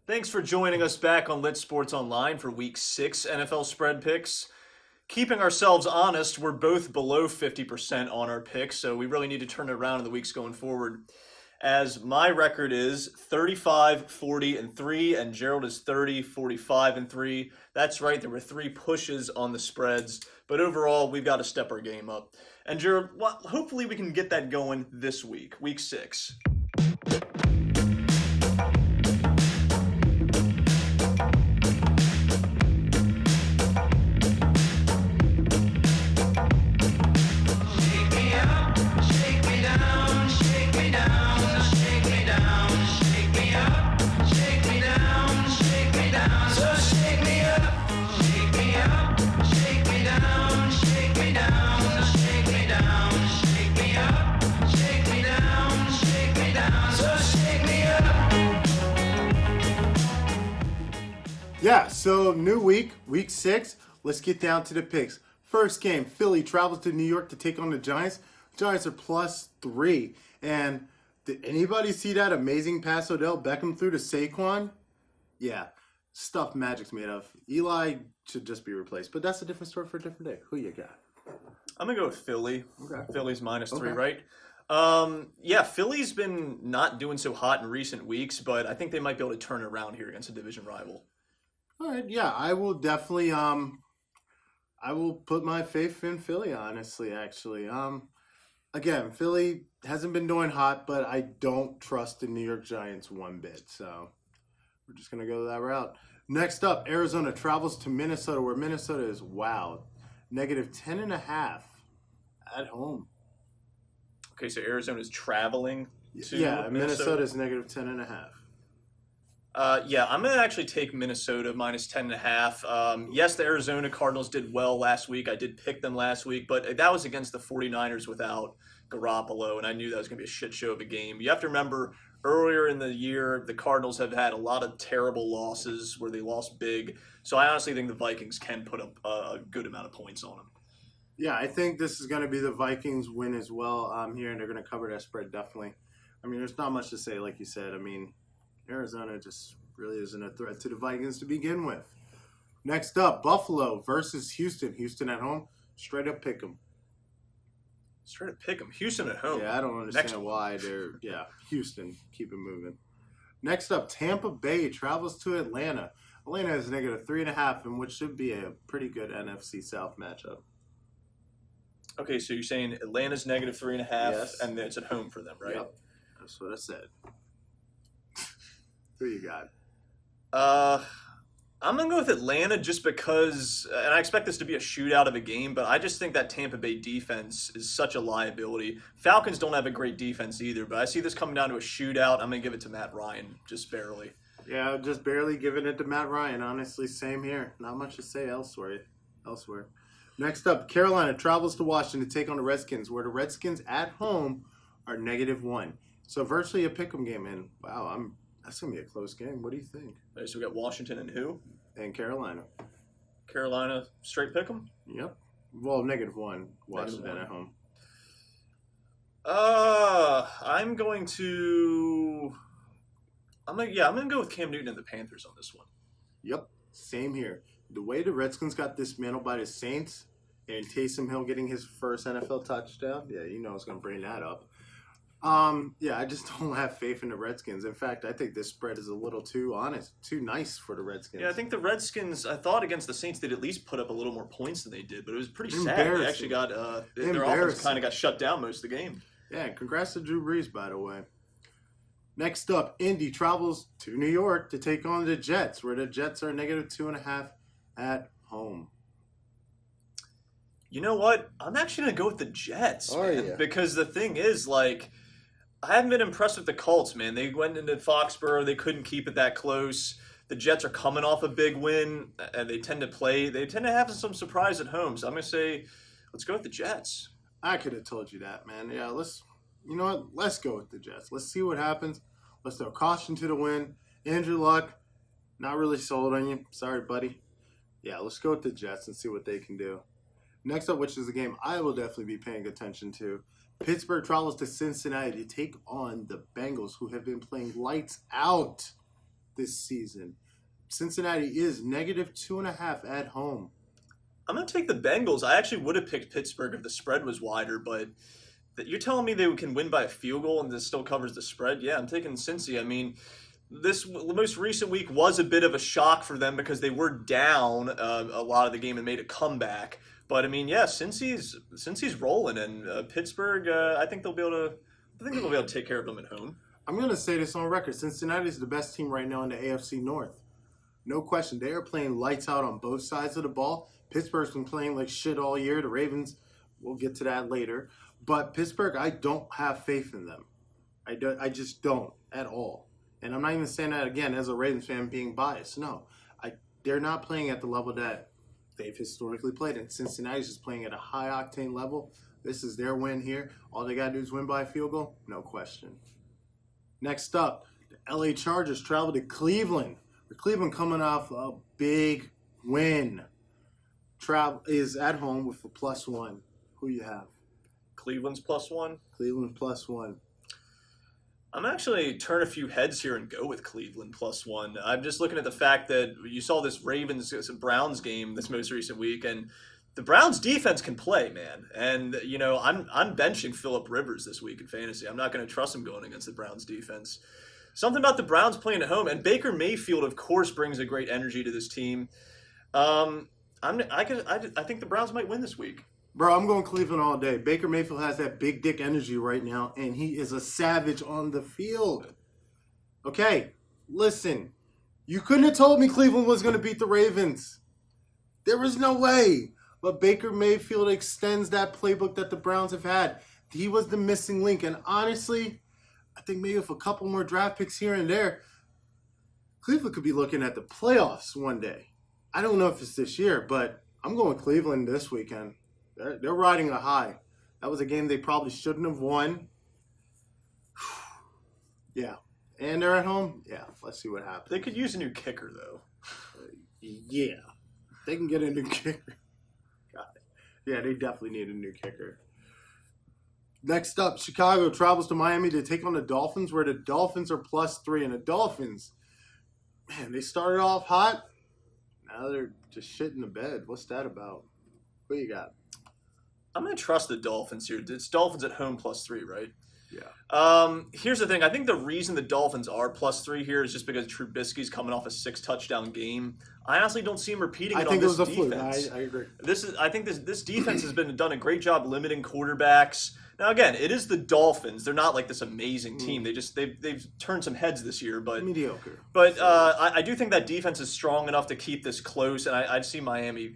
Thanks for joining us back on Lit Sports Online for Week 6 NFL spread picks. Keeping ourselves honest, we're both below 50% on our picks, so we really need to turn it around in the weeks going forward. As my record is 35, 40, and 3, and Gerald is 30, 45, and 3. That's right, there were 3 pushes on the spreads, but overall, we've got to step our game up. And Gerald, well, hopefully we can get that going this week, Week 6. Yeah, so new week, week 6. Let's get down to the picks. First game, Philly travels to New York to take on the Giants. Giants are +3. And did anybody see that amazing pass Odell Beckham threw to Saquon? Yeah, stuff Magic's made of. Eli should just be replaced. But that's a different story for a different day. Who you got? I'm going to go with Philly. Okay. Philly's -3, Okay. right? Yeah, Philly's been not doing so hot in recent weeks, but I think they might be able to turn it around here against a division rival. All right, yeah, I will definitely I will put my faith in Philly, honestly, actually. Again, Philly hasn't been doing hot, but I don't trust the New York Giants one bit, so we're just gonna go that route. Next up, Arizona travels to Minnesota, where Minnesota is -10.5 at home. Okay, so Arizona's traveling to Yeah, Minnesota. Minnesota's -10.5. Yeah, I'm going to actually take Minnesota -10.5. Yes, the Arizona Cardinals did well last week. I did pick them last week, but that was against the 49ers without Garoppolo, and I knew that was going to be a shit show of a game. You have to remember, earlier in the year, the Cardinals have had a lot of terrible losses where they lost big, so I honestly think the Vikings can put up a good amount of points on them. Yeah, I think this is going to be the Vikings win as well here, and they're going to cover that spread definitely. I mean, there's not much to say, like you said. I mean, Arizona just really isn't a threat to the Vikings to begin with. Next up, Buffalo versus Houston. Houston at home, straight up pick 'em. Straight to pick them. Houston at home. Yeah, I don't understand why they're, Houston, keep it moving. Next up, Tampa Bay travels to Atlanta. Atlanta is -3.5, in which should be a pretty good NFC South matchup. Okay, so you're saying Atlanta's -3.5, Yes. and it's at home for them, right? Yep, that's what I said. Who you got? I'm going to go with Atlanta just because, and I expect this to be a shootout of a game, but I just think that Tampa Bay defense is such a liability. Falcons don't have a great defense either, but I see this coming down to a shootout. I'm going to give it to Matt Ryan, just barely. Yeah, just barely giving it to Matt Ryan. Honestly, same here. Not much to say elsewhere. Next up, Carolina travels to Washington to take on the Redskins, where the Redskins at home are -1. So virtually a pick'em game. And wow, that's gonna be a close game. What do you think? Okay, so we got Washington and who? And Carolina. Carolina straight pick 'em? Yep. Well, -1. Washington -1. at home. I'm going to. I'm gonna go with Cam Newton and the Panthers on this one. Yep. Same here. The way the Redskins got dismantled by the Saints and Taysom Hill getting his first NFL touchdown, yeah, you know it's gonna bring that up. Yeah, I just don't have faith in the Redskins. In fact, I think this spread is a little too nice for the Redskins. Yeah, I think the Redskins, I thought against the Saints they'd at least put up a little more points than they did, but it was pretty sad. They actually got, their offense kind of got shut down most of the game. Yeah, congrats to Drew Brees, by the way. Next up, Indy travels to New York to take on the Jets, where the Jets are -2.5 at home. You know what? I'm actually going to go with the Jets. Are you? Because the thing is, like, I haven't been impressed with the Colts, man. They went into Foxborough. They couldn't keep it that close. The Jets are coming off a big win, and they tend to have some surprise at home. So I'm going to say, let's go with the Jets. I could have told you that, man. Yeah, you know what? Let's go with the Jets. Let's see what happens. Let's throw caution to the wind. Andrew Luck, not really sold on you. Sorry, buddy. Yeah, let's go with the Jets and see what they can do. Next up, which is a game I will definitely be paying attention to. Pittsburgh travels to Cincinnati to take on the Bengals, who have been playing lights out. this season. Cincinnati is -2.5 at home. I'm going to take the Bengals. I actually would have picked Pittsburgh if the spread was wider, but you're telling me they can win by a field goal and this still covers the spread? Yeah, I'm taking Cincy. I mean, this most recent week was a bit of a shock for them because they were down a lot of the game and made a comeback. But I mean, yeah, Cincy's rolling, and Pittsburgh, I think they'll be able to take care of them at home. I'm going to say this on record. Cincinnati is the best team right now in the AFC North. No question. They are playing lights out on both sides of the ball. Pittsburgh's been playing like shit all year. The Ravens, we'll get to that later. But Pittsburgh, I don't have faith in them. I just don't at all. And I'm not even saying that, again, as a Ravens fan being biased. No, they're not playing at the level that they've historically played. And Cincinnati's just playing at a high-octane level. This is their win here. All they got to do is win by a field goal? No question. Next up, the LA Chargers travel to Cleveland. Cleveland coming off a big win. Travel is at home with a +1. Who you have? Cleveland's +1. Cleveland +1. I'm actually turn a few heads here and go with Cleveland +1. I'm just looking at the fact that you saw this Browns game this most recent week, and the Browns defense can play, man. And I'm benching Phillip Rivers this week in fantasy. I'm not going to trust him going against the Browns defense. Something about the Browns playing at home, and Baker Mayfield, of course, brings a great energy to this team. I think the Browns might win this week. Bro, I'm going Cleveland all day. Baker Mayfield has that big dick energy right now, and he is a savage on the field. Okay, listen. You couldn't have told me Cleveland was going to beat the Ravens. There was no way. But Baker Mayfield extends that playbook that the Browns have had. He was the missing link, and honestly, I think maybe with a couple more draft picks here and there, Cleveland could be looking at the playoffs one day. I don't know if it's this year, but I'm going Cleveland this weekend. They're riding a high. That was a game they probably shouldn't have won. Yeah. And they're at home? Yeah. Let's see what happens. They could use a new kicker, though. Yeah. They can get a new kicker. God. Yeah, they definitely need a new kicker. Next up, Chicago travels to Miami to take on the Dolphins, where the Dolphins are +3. And the Dolphins, man, they started off hot. Now they're just shit in the bed. What's that about? What you got? I'm going to trust the Dolphins here. It's Dolphins at home +3, right? Yeah. Here's the thing. I think the reason the Dolphins are +3 here is just because Trubisky's coming off a 6-touchdown game. I honestly don't see him repeating it on this defense. I think it was a fluke. I agree. I think this defense has done a great job limiting quarterbacks. Now again, it is the Dolphins. They're not like this amazing team. They've turned some heads this year, but mediocre. But I do think that defense is strong enough to keep this close, and I'd see Miami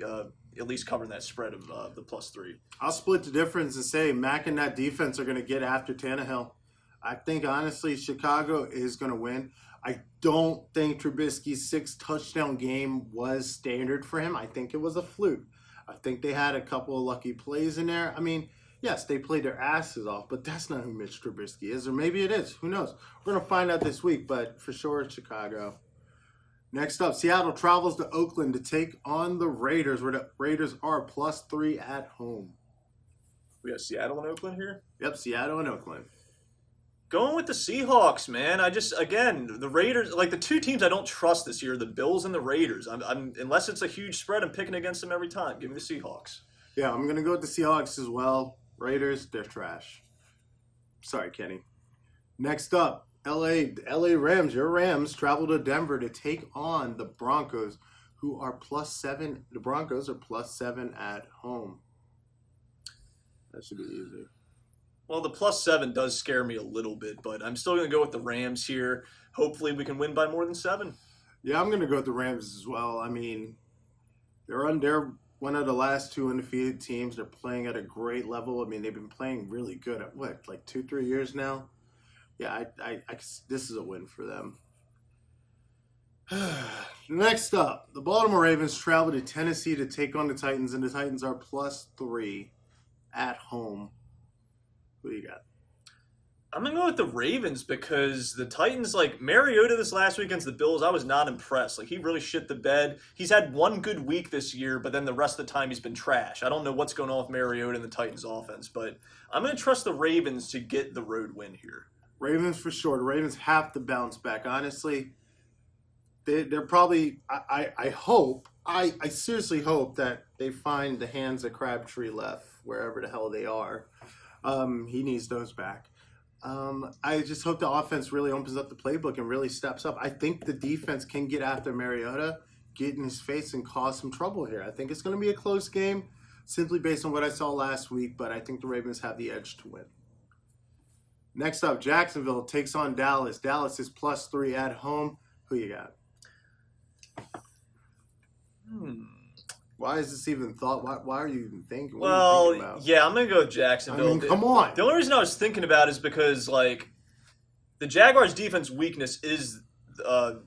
at least covering that spread of the +3. I'll split the difference and say Mack and that defense are going to get after Tannehill. I think, honestly, Chicago is going to win. I don't think Trubisky's 6-touchdown game was standard for him. I think it was a fluke. I think they had a couple of lucky plays in there. I mean, yes, they played their asses off, but that's not who Mitch Trubisky is. Or maybe it is. Who knows? We're going to find out this week, but for sure it's Chicago. Next up, Seattle travels to Oakland to take on the Raiders, where the Raiders are +3 at home. We got Seattle and Oakland here? Yep, Seattle and Oakland. Going with the Seahawks, man. The Raiders, like the two teams I don't trust this year, the Bills and the Raiders. I'm unless it's a huge spread, I'm picking against them every time. Give me the Seahawks. Yeah, I'm going to go with the Seahawks as well. Raiders, they're trash. Sorry, Kenny. Next up, LA Rams. Your Rams travel to Denver to take on the Broncos, who are +7. The Broncos are +7 at home. That should be easy. Well, the +7 does scare me a little bit, but I'm still going to go with the Rams here. Hopefully we can win by more than 7. Yeah, I'm going to go with the Rams as well. I mean, they're one of the last 2 undefeated teams. They're playing at a great level. I mean, they've been playing really good at, like 2-3 years now? Yeah, this is a win for them. Next up, the Baltimore Ravens travel to Tennessee to take on the Titans, and the Titans are +3 at home. Who you got? I'm going to go with the Ravens because the Titans, like Mariota this last week against the Bills, I was not impressed. Like, he really shit the bed. He's had one good week this year, but then the rest of the time he's been trash. I don't know what's going on with Mariota and the Titans offense, but I'm going to trust the Ravens to get the road win here. Ravens for sure. The Ravens have to bounce back. Honestly, they're probably. I hope. I seriously hope that they find the hands of Crabtree left wherever the hell they are. He needs those back. I just hope the offense really opens up the playbook and really steps up. I think the defense can get after Mariota, get in his face, and cause some trouble here. I think it's going to be a close game, simply based on what I saw last week, but I think the Ravens have the edge to win. Next up, Jacksonville takes on Dallas. Dallas is +3 at home. Who you got? Why is this even thought? Why are you even thinking? What are you thinking about? Yeah, I'm going to go with Jacksonville. I mean, come on. The only reason I was thinking about it is because, like, the Jaguars' defense weakness is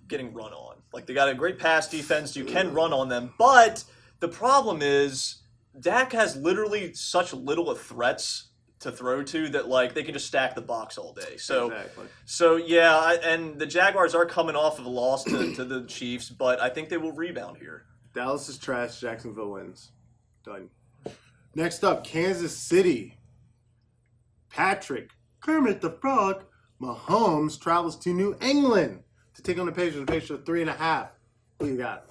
getting run on. Like, they got a great pass defense. You can run on them. But the problem is Dak has literally such little of threats to throw to that, like, they can just stack the box all day. So yeah, and the Jaguars are coming off of a loss to the Chiefs, but I think they will rebound here. Dallas is trash. Jacksonville wins. Done. Next up, Kansas City. Patrick Kermit the Frog Mahomes travels to New England to take on the Patriots. The Patriots are 3.5. Who you got?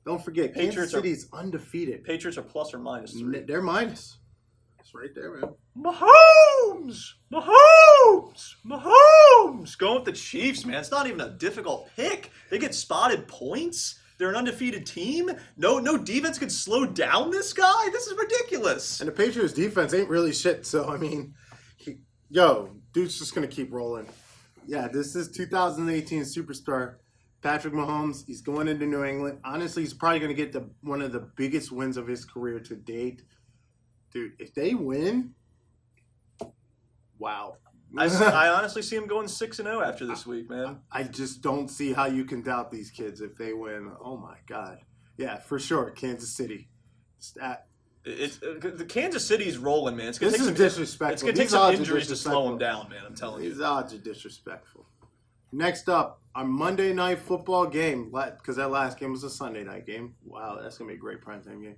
Don't forget, Kansas City's undefeated. Patriots are plus or minus 3. They're minus. It's right there, man. Mahomes! Going with the Chiefs, man. It's not even a difficult pick. They get spotted points. They're an undefeated team. No defense can slow down this guy. This is ridiculous. And the Patriots defense ain't really shit. So, I mean, dude's just going to keep rolling. Yeah, this is 2018 superstar Patrick Mahomes. He's going into New England. Honestly, he's probably going to get one of the biggest wins of his career to date. Dude, if they win, wow. I honestly see him going 6-0 after this week, man. I just don't see how you can doubt these kids if they win. Oh, my God. Yeah, for sure, Kansas City. The Kansas City's rolling, man. This is disrespectful. It's going to take some injuries to slow him down, man. I'm telling you. These odds are disrespectful. Next up, our Monday night football game, because that last game was a Sunday night game. Wow, that's going to be a great primetime game.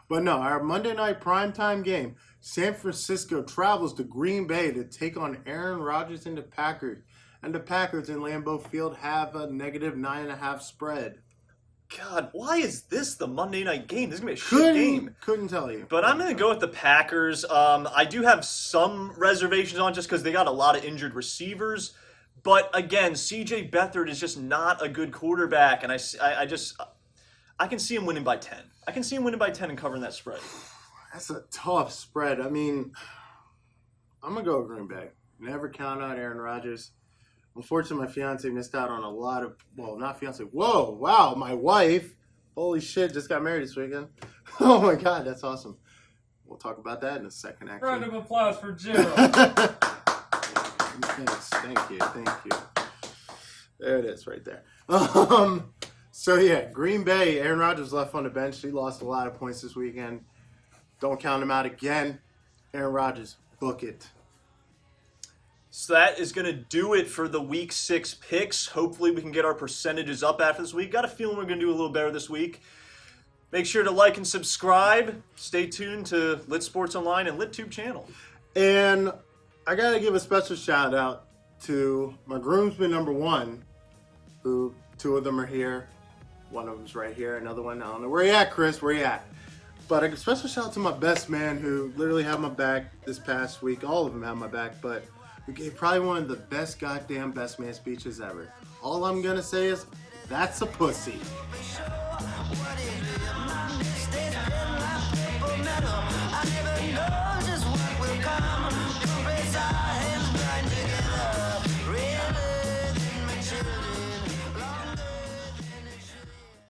But no, our Monday night primetime game, San Francisco travels to Green Bay to take on Aaron Rodgers and the Packers. And the Packers in Lambeau Field have a -9.5 spread. God, why is this the Monday night game? This is going to be a shit game. Couldn't tell you. But I'm going to go with the Packers. I do have some reservations on just because they got a lot of injured receivers. But again, C.J. Beathard is just not a good quarterback. And I can see him winning by 10. I can see him winning by 10 and covering that spread. That's a tough spread. I mean, I'm going to go with Green Bay. Never count out Aaron Rodgers. Unfortunately, my fiance missed out on a lot of, well, not fiance. Whoa, wow, my wife. Holy shit, just got married this weekend. Oh my God, that's awesome. We'll talk about that in a second, actually. Round of applause for Gerald. Thanks, thank you. There it is, right there. So yeah, Green Bay, Aaron Rodgers left on the bench. He lost a lot of points this weekend. Don't count him out again. Aaron Rodgers, book it. So that is going to do it for the Week 6 picks. Hopefully we can get our percentages up after this week. Got a feeling we're going to do a little better this week. Make sure to like and subscribe. Stay tuned to Lit Sports Online and LitTube channel. And I got to give a special shout out to my groomsman number 1, who 2 of them are here. One of them's right here. Another one, I don't know. Where you at, Chris? Where you at? But a special shout out to my best man who literally had my back this past week. All of them had my back, but we gave probably one of the best goddamn best man speeches ever. All I'm going to say is, that's a pussy.